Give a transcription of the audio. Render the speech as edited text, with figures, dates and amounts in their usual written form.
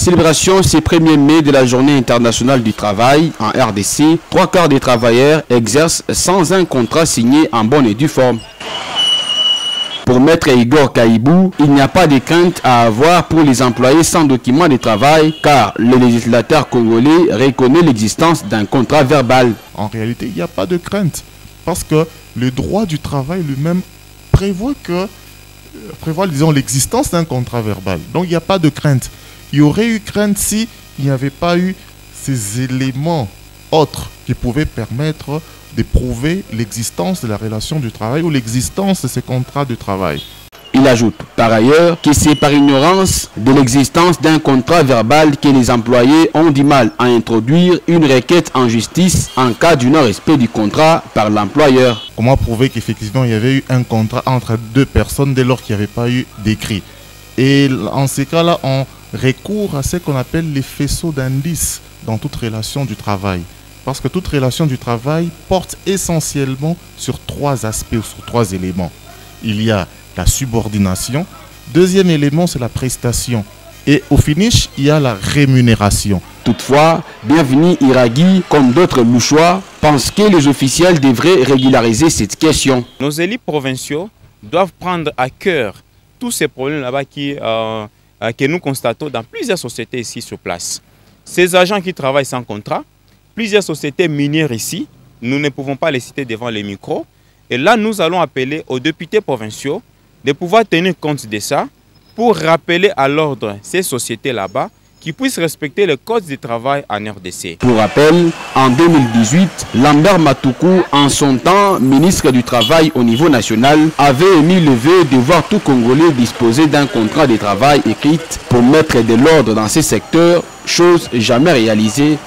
célébration ce 1er mai de la Journée internationale du travail en RDC, 3/4 des travailleurs exercent sans un contrat signé en bonne et due forme. Pour Maître Igor Kaibou, il n'y a pas de crainte à avoir pour les employés sans document de travail car le législateur congolais reconnaît l'existence d'un contrat verbal. En réalité, il n'y a pas de crainte parce que le droit du travail lui-même prévoit disons, l'existence d'un contrat verbal. Donc il n'y a pas de crainte. Il y aurait eu crainte si il n'y avait pas eu ces éléments autres qui pouvaient permettre de prouver l'existence de la relation du travail ou l'existence de ces contrats de travail. Il ajoute par ailleurs que c'est par ignorance de l'existence d'un contrat verbal que les employés ont du mal à introduire une requête en justice en cas du non-respect du contrat par l'employeur. Comment prouver qu'effectivement il y avait eu un contrat entre deux personnes dès lors qu'il n'y avait pas eu d'écrit? Et en ces cas-là, on recourt à ce qu'on appelle les faisceaux d'indices dans toute relation du travail. Parce que toute relation du travail porte essentiellement sur 3 aspects ou sur 3 éléments. Il y a la subordination. Deuxième élément, c'est la prestation. Et au finish, il y a la rémunération. Toutefois, Bienvenu Iragui, comme d'autres louchois, pense que les officiels devraient régulariser cette question. Nos élus provinciaux doivent prendre à cœur tous ces problèmes là-bas que nous constatons dans plusieurs sociétés ici sur place. Ces agents qui travaillent sans contrat, plusieurs sociétés minières ici, nous ne pouvons pas les citer devant les micros. Et là, nous allons appeler aux députés provinciaux de pouvoir tenir compte de ça pour rappeler à l'ordre ces sociétés là-bas qui puissent respecter le code du travail en RDC. Pour rappel, en 2018, Lambert Matoukou, en son temps ministre du Travail au niveau national, avait émis le vœu de voir tout Congolais disposer d'un contrat de travail écrit pour mettre de l'ordre dans ces secteurs, chose jamais réalisée